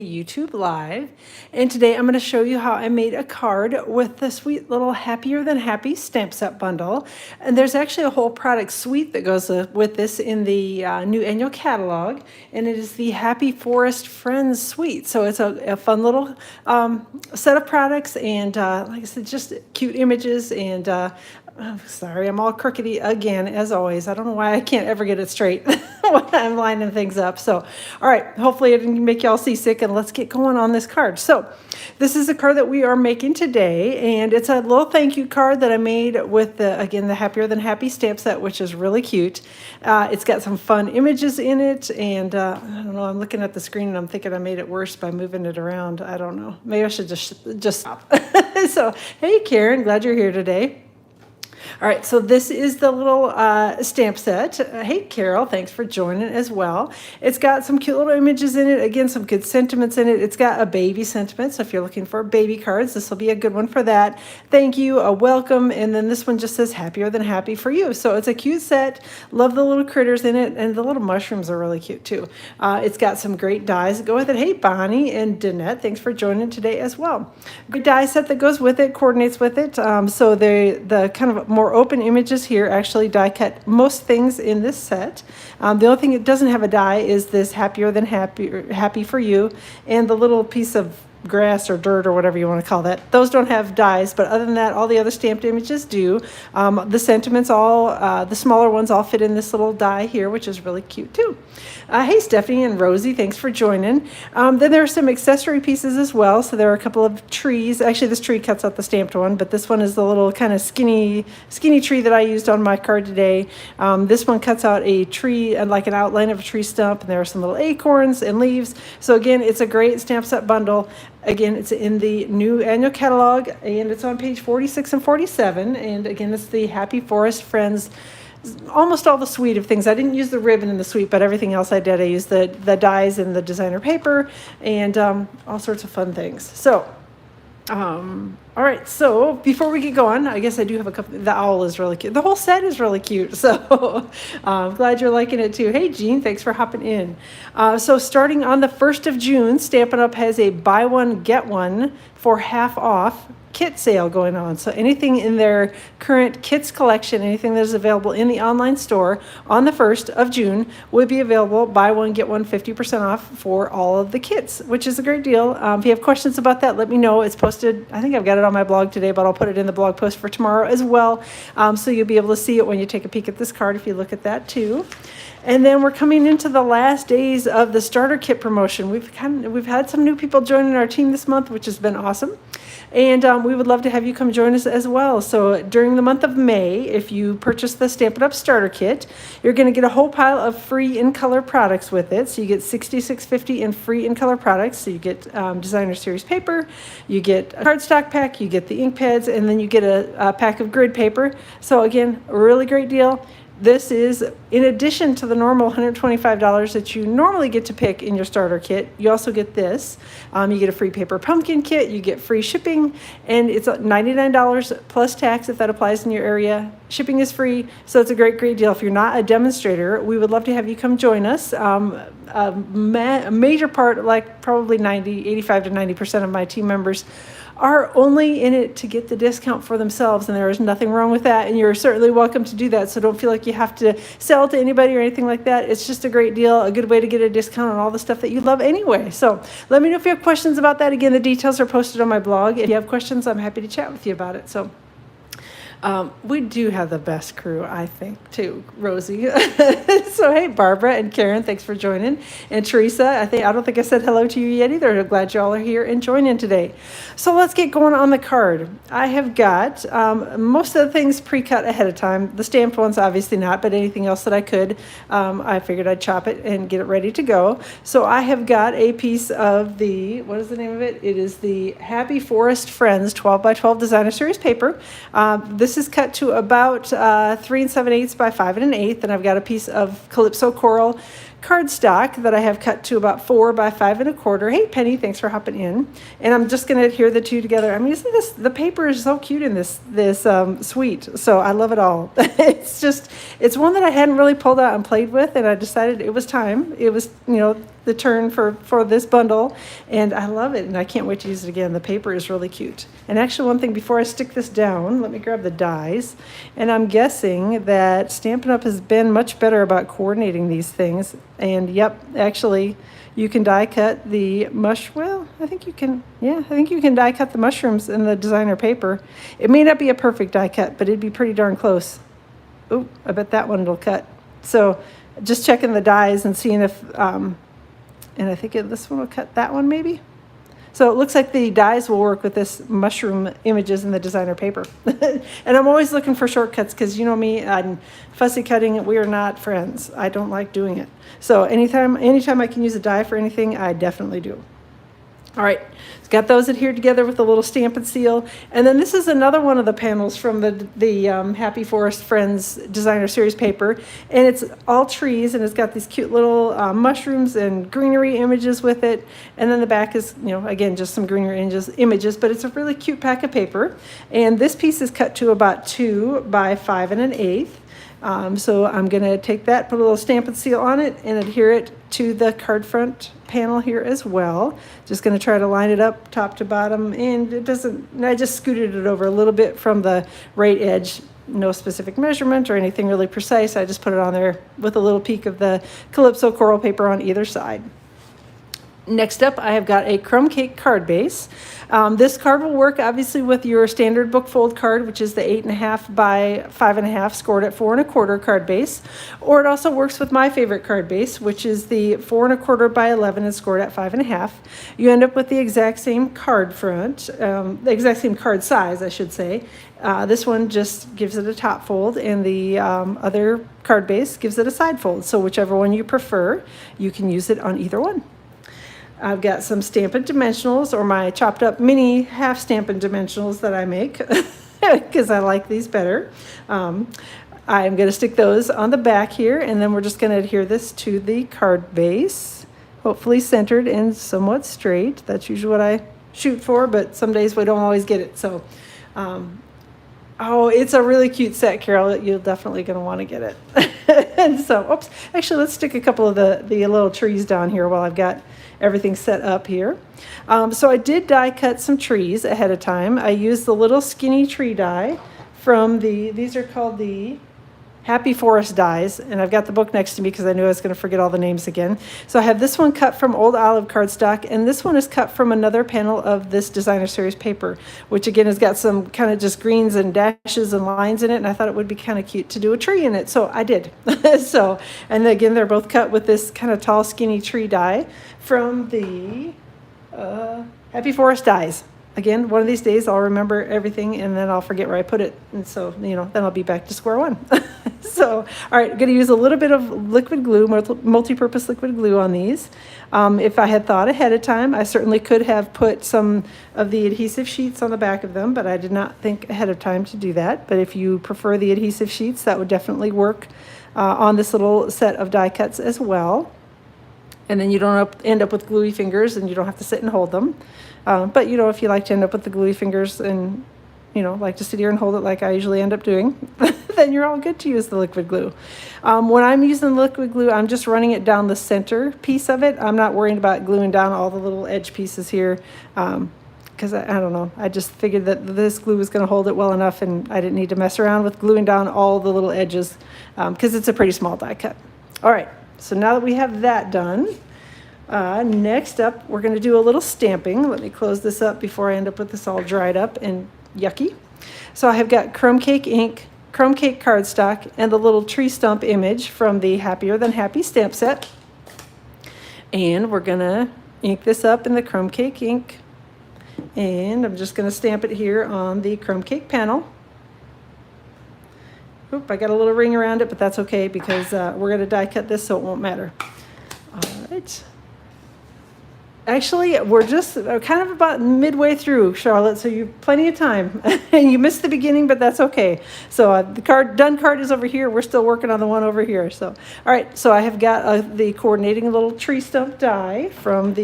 YouTube Live, and today I'm going to show you how I made a card with the sweet little Happier Than Happy stamp set bundle. And there's actually a whole product suite that goes with this in the new annual catalog, and it is the Happy Forest Friends suite. So it's a fun little set of products, and like I said, just cute images. And I'm sorry, I'm all crookedy again, as always. I don't know why I can't ever get it straight when I'm lining things up. So, all right, hopefully it didn't make y'all seasick, and let's get going on this card. So, this is a card that we are making today, and it's a little thank you card that I made with, the Happier Than Happy stamp set, which is really cute. It's got some fun images in it, and I don't know, I'm looking at the screen, and I'm thinking I made it worse by moving it around. I don't know. Maybe I should just stop. So, hey, Karen, glad you're here today. All right, so this is the little stamp set. Hey, Carol, thanks for joining as well. It's got some cute little images in it. Again, some good sentiments in it. It's got a baby sentiment, so if you're looking for baby cards, this will be a good one for that. Thank you, a welcome, and then this one just says Happier Than Happy for you. So it's a cute set. Love the little critters in it, and the little mushrooms are really cute too. It's got some great dies that go with it. Hey, Bonnie and Danette, thanks for joining today as well. Good die set that goes with it, coordinates with it. So the kind of more open images here actually die cut most things in this set. The only thing it doesn't have a die is this Happier Than Happy for you, and the little piece of grass or dirt or whatever you want to call that. Those don't have dies, but other than that, all the other stamped images do. The sentiments the smaller ones all fit in this little die here, which is really cute too. Hey, Stephanie and Rosie, thanks for joining. Then there are some accessory pieces as well. So there are a couple of trees. Actually, this tree cuts out the stamped one, but this one is the little kind of skinny tree that I used on my card today. This one cuts out a tree and like an outline of a tree stump, and there are some little acorns and leaves. So again, it's a great stamp set bundle. Again, it's in the new annual catalog, and it's on page 46 and 47. And again, it's the Happy Forest Friends, almost all the suite of things. I didn't use the ribbon in the suite, but everything else I did. I used the dies and the designer paper, and all sorts of fun things. So, all right, so before we get going, I guess I do have a couple. The owl is really cute. The whole set is really cute, so I'm glad you're liking it too. Hey, Jean, thanks for hopping in. So starting on the 1st of June, Stampin' Up! Has a buy one, get one for half off kit sale going on. So anything in their current kits collection, anything that is available in the online store on the 1st of June will be available, buy one, get one 50% off for all of the kits, which is a great deal. If you have questions about that, let me know. It's posted, I think I've got it on my blog today, but I'll put it in the blog post for tomorrow as well. So you'll be able to see it when you take a peek at this card if you look at that too. And then we're coming into the last days of the starter kit promotion. We've had some new people joining our team this month, which has been awesome. And we would love to have you come join us as well. So during the month of May, if you purchase the Stampin' Up Starter Kit, you're going to get a whole pile of free in-color products with it. So you get $66.50 in free in-color products. So you get designer series paper, you get a cardstock pack, you get the ink pads, and then you get a pack of grid paper. So again, a really great deal. This is in addition to the normal $125 that you normally get to pick in your starter kit. You also get this. You get a free paper pumpkin kit. You get free shipping, and it's $99 plus tax if that applies in your area. Shipping is free, so it's a great deal. If you're not a demonstrator, we would love to have you come join us. A major part, like probably 85 to 90% of my team members are only in it to get the discount for themselves, and there is nothing wrong with that, and you're certainly welcome to do that. So don't feel like you have to sell to anybody or anything like that. It's just a great deal, a good way to get a discount on all the stuff that you love anyway. So let me know if you have questions about that. Again, the details are posted on my blog. If you have questions, I'm happy to chat with you about it. So we do have the best crew, I think, too, Rosie. So, hey, Barbara and Karen, thanks for joining. And Teresa, I don't think I said hello to you yet either. I'm glad y'all are here and joining today. So let's get going on the card. I have got most of the things pre-cut ahead of time. The stamped ones, obviously not, but anything else that I could, I figured I'd chop it and get it ready to go. So I have got a piece of the, what is the name of it? It is the Happy Forest Friends 12 by 12 designer series paper. This is cut to about 3 7/8 by 5 1/8, and I've got a piece of Calypso Coral cardstock that I have cut to about 4 by 5 1/4. Hey, Penny, thanks for hopping in. And I'm just going to adhere the two together. I mean, isn't this, the paper is so cute in this suite. So I love it all. It's one that I hadn't really pulled out and played with, and I decided it was time. It was, the turn for this bundle, and I love it, and I can't wait to use it again. The paper is really cute. And actually, one thing before I stick this down, let me grab the dies, and I'm guessing that Stampin' Up! Has been much better about coordinating these things, and yep, actually, you can die cut the well, I think you can, yeah, I think you can die cut the mushrooms in the designer paper. It may not be a perfect die cut, but it'd be pretty darn close. Oh, I bet that one will cut. So just checking the dies and seeing if, and I think this one will cut that one maybe. So it looks like the dies will work with this mushroom images in the designer paper. And I'm always looking for shortcuts because you know me, I'm fussy cutting. We are not friends. I don't like doing it. So anytime I can use a die for anything, I definitely do. All right, got those adhered together with a little Stampin' Seal. And then this is another one of the panels from the Happy Forest Friends Designer Series paper. And it's all trees, and it's got these cute little mushrooms and greenery images with it. And then the back is, you know, again, just some greenery images, but it's a really cute pack of paper. And this piece is cut to about 2 by 5 1/8. So I'm going to take that, put a little Stampin' Seal on it, and adhere it to the card front panel here as well. Just going to try to line it up top to bottom, and it doesn't, I just scooted it over a little bit from the right edge. No specific measurement or anything really precise. I just put it on there with a little peek of the Calypso coral paper on either side. Next up, I have got a crumb cake card base. This card will work obviously with your standard book fold card, which is the 8.5 by 5.5 scored at 4 1/4 card base. Or it also works with my favorite card base, which is the 4 1/4 by 11 and scored at 5.5. You end up with the exact same card front, the exact same card size, I should say. This one just gives it a top fold, and the other card base gives it a side fold. So whichever one you prefer, you can use it on either one. I've got some Stampin' Dimensionals, or my chopped up mini half Stampin' Dimensionals that I make because I like these better. I'm going to stick those on the back here, and then we're just going to adhere this to the card base, hopefully centered and somewhat straight. That's usually what I shoot for, but some days we don't always get it. So, oh, it's a really cute set, Carol. You're definitely going to want to get it. And so, oops, actually, let's stick a couple of the little trees down here while I've got everything set up here. So I did die cut some trees ahead of time. I used the little skinny tree die from these are called the Happy Forest dies, and I've got the book next to me because I knew I was going to forget all the names again. So I have this one cut from Old Olive cardstock, and this one is cut from another panel of this Designer Series paper, which again has got some kind of just greens and dashes and lines in it, and I thought it would be kind of cute to do a tree in it, so I did. So, and again, they're both cut with this kind of tall, skinny tree die from the Happy Forest dies. Again, one of these days I'll remember everything, and then I'll forget where I put it. And so, you know, then I'll be back to square one. So, all right, I'm going to use a little bit of liquid glue, multi-purpose liquid glue on these. If I had thought ahead of time, I certainly could have put some of the adhesive sheets on the back of them, but I did not think ahead of time to do that. But if you prefer the adhesive sheets, that would definitely work on this little set of die cuts as well. And then you don't end up with gluey fingers, and you don't have to sit and hold them. But, you know, if you like to end up with the gluey fingers and, you know, like to sit here and hold it like I usually end up doing, then you're all good to use the liquid glue. When I'm using liquid glue, I'm just running it down the center piece of it. I'm not worrying about gluing down all the little edge pieces here because I don't know. I just figured that this glue was going to hold it well enough, and I didn't need to mess around with gluing down all the little edges because it's a pretty small die cut. All right, so now that we have that done, next up, we're going to do a little stamping. Let me close this up before I end up with this all dried up and yucky. So I have got crumb cake ink, crumb cake cardstock, and the little tree stump image from the Happier Than Happy stamp set. And we're going to ink this up in the crumb cake ink. And I'm just going to stamp it here on the crumb cake panel. Oop, I got a little ring around it, but that's okay because we're going to die cut this, so it won't matter. All right. Actually, we're just kind of about midway through, Charlotte, so you have plenty of time. And you missed the beginning, but that's okay. So the done card is over here. We're still working on the one over here. So, all right, so I have got the coordinating little tree stump die from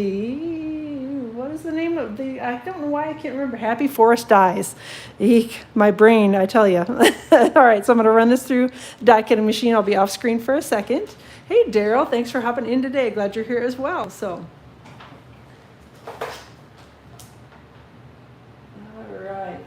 what is the name of I don't know why I can't remember, Happy Forest dies. Eek, my brain, I tell you. All right, so I'm going to run this through the die cutting machine. I'll be off screen for a second. Hey, Daryl, thanks for hopping in today. Glad you're here as well. So, all right.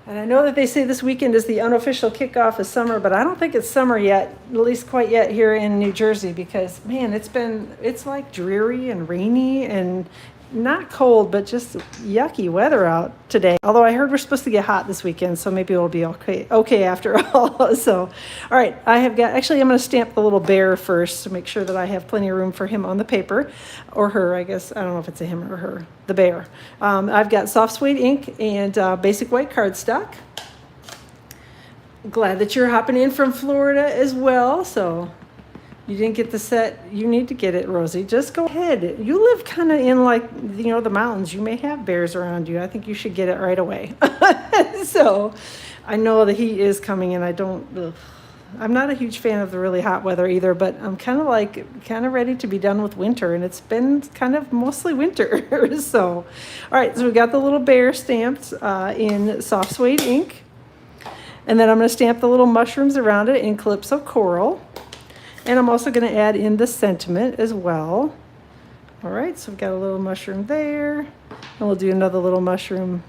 And I know that they say this weekend is the unofficial kickoff of summer, but I don't think it's summer yet, at least quite yet here in New Jersey, because man, it's like dreary and rainy and not cold, but just yucky weather out today. Although I heard we're supposed to get hot this weekend, so maybe it'll be okay after all. So, all right, I'm going to stamp the little bear first to make sure that I have plenty of room for him on the paper, or her, I guess. I don't know if it's a him or her, the bear. I've got soft suede ink and basic white cardstock. Glad that you're hopping in from Florida as well. So you didn't get the set. You need to get it, Rosie. Just go ahead. You live kind of in the mountains. You may have bears around you. I think you should get it right away. So I know the heat is coming and I'm not a huge fan of the really hot weather either, but I'm kind of ready to be done with winter, and it's been kind of mostly winter. So, all right, so we got the little bear stamped in soft suede ink. And then I'm going to stamp the little mushrooms around it in Calypso Coral. And I'm also going to add in the sentiment as well. All right, so we've got a little mushroom there. And we'll do another little mushroom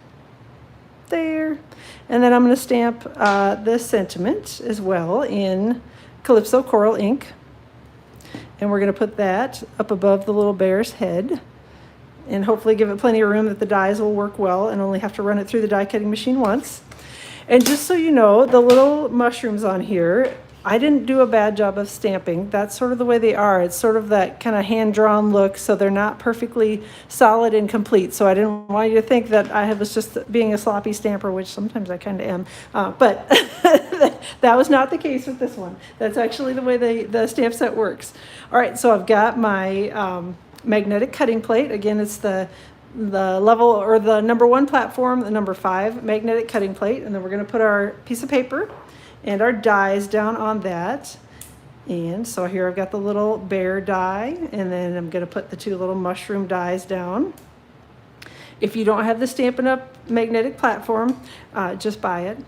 there. And then I'm going to stamp the sentiment as well in Calypso Coral ink. And we're going to put that up above the little bear's head. And hopefully give it plenty of room that the dies will work well and only have to run it through the die cutting machine once. And just so you know, the little mushrooms on here, I didn't do a bad job of stamping. That's sort of the way they are. It's sort of that kind of hand-drawn look, so they're not perfectly solid and complete. So I didn't want you to think that I was just being a sloppy stamper, which sometimes I kind of am. But that was not the case with this one. That's actually the way the stamp set works. All right, so I've got my magnetic cutting plate. Again, it's the level or the number 1 platform, the number 5 magnetic cutting plate, and then we're going to put our piece of paper and our dies down on that. And so here I've got the little bear die, and then I'm going to put the 2 little mushroom dies down. If you don't have the Stampin' Up magnetic platform, just buy it.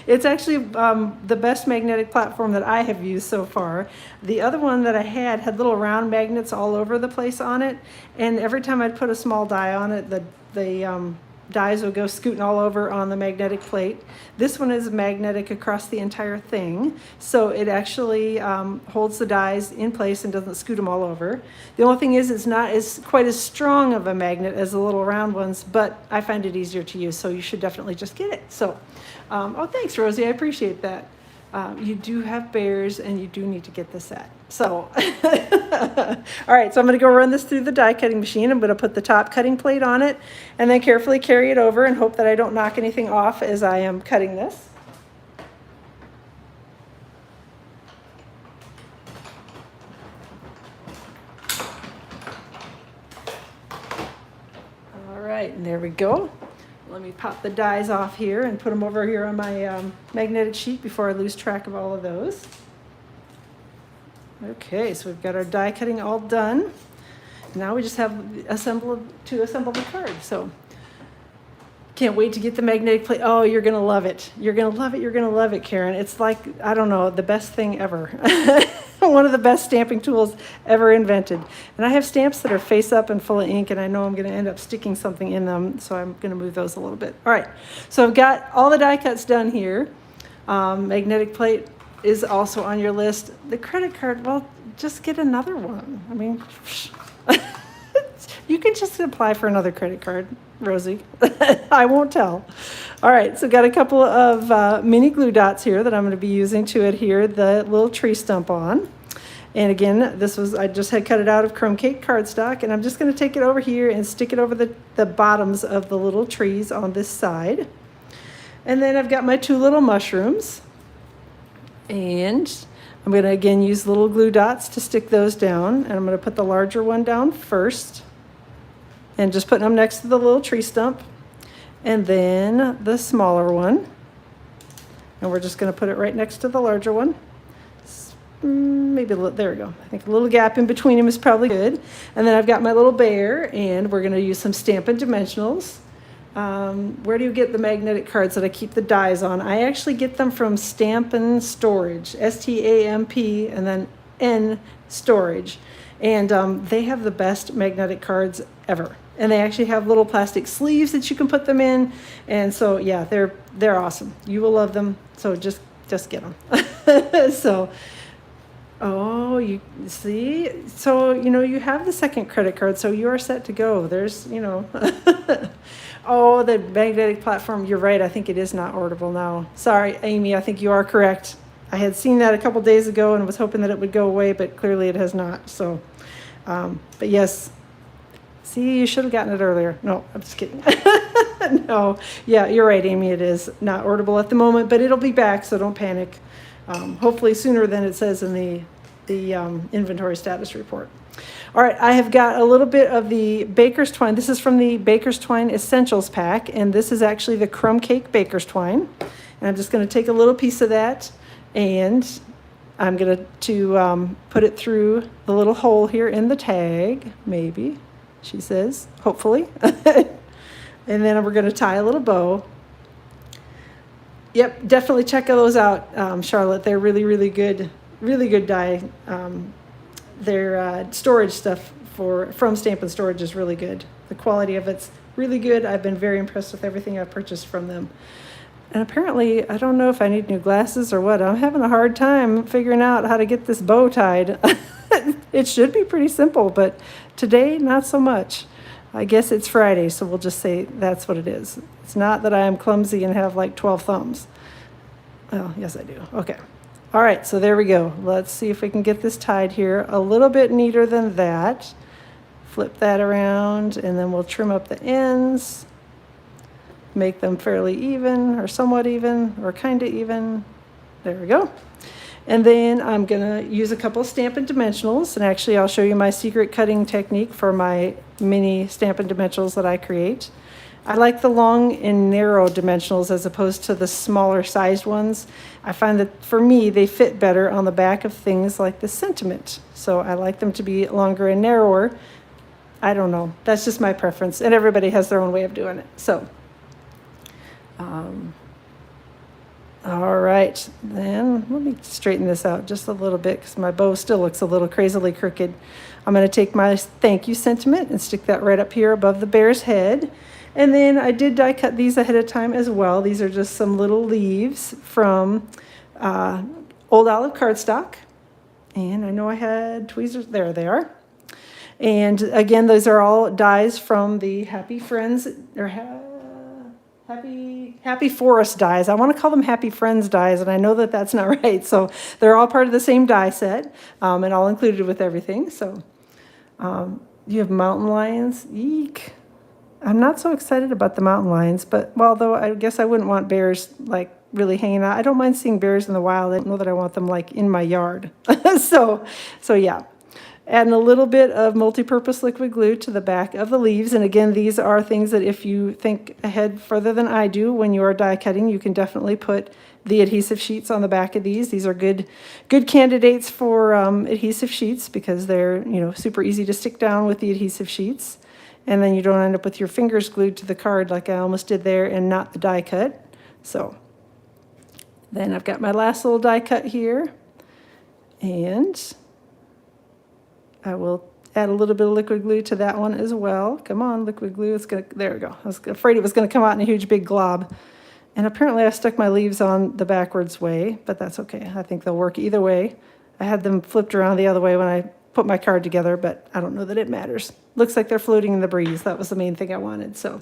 It's actually the best magnetic platform that I have used so far. The other one that I had little round magnets all over the place on it, and every time I'd put a small die on it, the dies would go scooting all over on the magnetic plate. This one is magnetic across the entire thing, so it actually holds the dies in place and doesn't scoot them all over. The only thing is it's not quite as strong of a magnet as the little round ones, but I find it easier to use, so you should definitely just get it. So, oh, thanks, Rosie. I appreciate that. You do have bears, and you do need to get the set. So, all right, so I'm going to go run this through the die cutting machine. I'm going to put the top cutting plate on it and then carefully carry it over and hope that I don't knock anything off as I am cutting this. All right, and there we go. Let me pop the dies off here and put them over here on my magnetic sheet before I lose track of all of those. Okay, so we've got our die cutting all done. Now we just have to assemble the card. So can't wait to get the magnetic plate. Oh, you're going to love it. You're going to love it. You're going to love it, Karen. It's like, I don't know, the best thing ever. One of the best stamping tools ever invented. And I have stamps that are face up and full of ink, and I know I'm going to end up sticking something in them, so I'm going to move those a little bit. All right, so I've got all the die cuts done here. Magnetic plate is also on your list. The credit card, well, just get another one. I mean, you can just apply for another credit card, Rosie. I won't tell. All right, so got a couple of mini glue dots here that I'm going to be using to adhere the little tree stump on. And again, I just had cut it out of Chrome Cake cardstock, and I'm just going to take it over here and stick it over the bottoms of the little trees on this side. And then I've got my 2 little mushrooms. And I'm going to again use little glue dots to stick those down. And I'm going to put the larger one down first. And just putting them next to the little tree stump. And then the smaller one. And we're just going to put it right next to the larger one. maybe a little, there we go. I think a little gap in between them is probably good. And then I've got my little bear, and we're going to use some Stampin' Dimensionals. Where do you get the magnetic cards that I keep the dies on? I actually get them from Stampin' Storage, S-T-A-M-P, and then N Storage. And they have the best magnetic cards ever. And they actually have little plastic sleeves that you can put them in. And so, yeah, they're awesome. You will love them. So just get them. So, oh, you see? So, you have the second credit card, so you are set to go. There's, oh, the magnetic platform. You're right. I think it is not orderable now. Sorry, Amy. I think you are correct. I had seen that a couple days ago and was hoping that it would go away, but clearly it has not. So, but yes. See, you should have gotten it earlier. No, I'm just kidding. No, yeah, you're right, Amy. It is not orderable at the moment, but it'll be back, so don't panic. Hopefully sooner than it says in the inventory status report. All right, I have got a little bit of the baker's twine. This is from the Baker's Twine Essentials pack, and this is actually the Crumb Cake Baker's Twine. And I'm just going to take a little piece of that, and I'm going to put it through the little hole here in the tag, maybe, she says, hopefully. And then we're going to tie a little bow. Yep, definitely check those out, Charlotte. They're really, really good die. Their storage stuff from Stampin' Storage is really good. The quality of it's really good. I've been very impressed with everything I've purchased from them. And apparently, I don't know if I need new glasses or what. I'm having a hard time figuring out how to get this bow tied. It should be pretty simple, but today, not so much. I guess it's Friday, so we'll just say that's what it is. It's not that I am clumsy and have like 12 thumbs. Oh, yes, I do. Okay. All right, so there we go. Let's see if we can get this tied here a little bit neater than that. Flip that around, and then we'll trim up the ends. Make them fairly even, or somewhat even, or kind of even. There we go. And then I'm going to use a couple Stampin' Dimensionals, and actually I'll show you my secret cutting technique for my mini Stampin' Dimensionals that I create. I like the long and narrow dimensionals as opposed to the smaller sized ones. I find that for me, they fit better on the back of things like the sentiment. So I like them to be longer and narrower. I don't know. That's just my preference, and everybody has their own way of doing it. So, all right, then let me straighten this out just a little bit because my bow still looks a little crazily crooked. I'm going to take my thank you sentiment and stick that right up here above the bear's head. And then I did die cut these ahead of time as well. These are just some little leaves from Old Olive cardstock. And I know I had tweezers. There they are. And again, those are all dies from the Happy Friends, or Happy Forest dies. I want to call them Happy Friends dies, and I know that that's not right. So they're all part of the same die set, and all included with everything. So you have mountain lions. Eek. I'm not so excited about the mountain lions, but well, though I guess I wouldn't want bears like really hanging out. I don't mind seeing bears in the wild. I don't know that I want them like in my yard. So yeah. Adding a little bit of multi-purpose liquid glue to the back of the leaves. And again, these are things that if you think ahead further than I do when you are die cutting, you can definitely put the adhesive sheets on the back of these. These are good candidates for adhesive sheets because they're, super easy to stick down with the adhesive sheets. And then you don't end up with your fingers glued to the card like I almost did there and not the die cut. So then I've got my last little die cut here. And I will add a little bit of liquid glue to that one as well. Come on, liquid glue. There we go. I was afraid it was going to come out in a huge big glob. And apparently I stuck my leaves on the backwards way, but that's okay. I think they'll work either way. I had them flipped around the other way when I put my card together, but I don't know that it matters. Looks like they're floating in the breeze. That was the main thing I wanted. So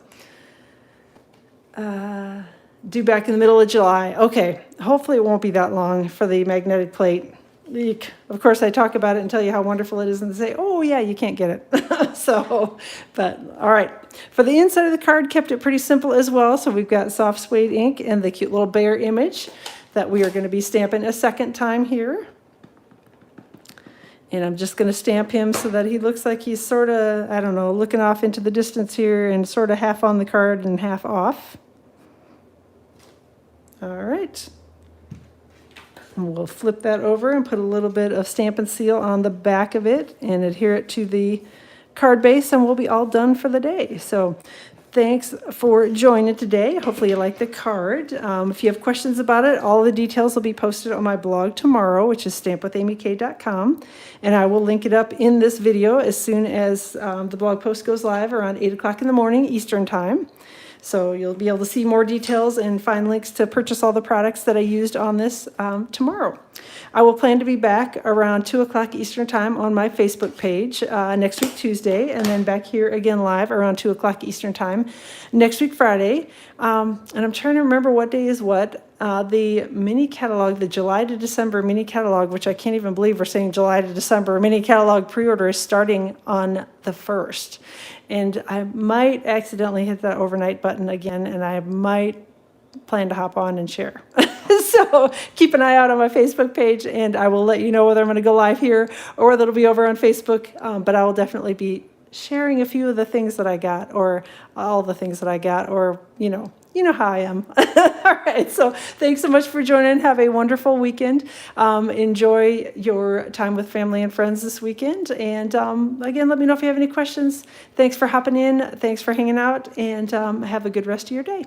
due back in the middle of July. Okay, hopefully it won't be that long for the magnetic plate. Eek. Of course, I talk about it and tell you how wonderful it is, and they say, oh, yeah, you can't get it. So, but all right. For the inside of the card, kept it pretty simple as well. So we've got soft suede ink and the cute little bear image that we are going to be stamping a second time here. And I'm just going to stamp him so that he looks like he's sort of, I don't know, looking off into the distance here and sort of half on the card and half off. All right. And we'll flip that over and put a little bit of Stampin' Seal on the back of it and adhere it to the card base, and we'll be all done for the day. So thanks for joining today. Hopefully you like the card. If you have questions about it, all the details will be posted on my blog tomorrow, which is stampwithamyk.com. And I will link it up in this video as soon as the blog post goes live around 8 o'clock in the morning Eastern time. So you'll be able to see more details and find links to purchase all the products that I used on this tomorrow. I will plan to be back around 2 o'clock Eastern time on my Facebook page next week, Tuesday, and then back here again live around 2 o'clock Eastern time next week, Friday. And I'm trying to remember what day is what. The mini catalog, the July to December mini catalog, which I can't even believe we're saying July to December mini catalog pre-order, is starting on the 1st. And I might accidentally hit that overnight button again, and I might plan to hop on and share. So keep an eye out on my Facebook page, and I will let you know whether I'm going to go live here or whether it'll be over on Facebook. But I will definitely be sharing a few of the things that I got, or all the things that I got, or, you know how I am. All right, so thanks so much for joining. Have a wonderful weekend. Enjoy your time with family and friends this weekend. And again, let me know if you have any questions. Thanks for hopping in. Thanks for hanging out, and have a good rest of your day.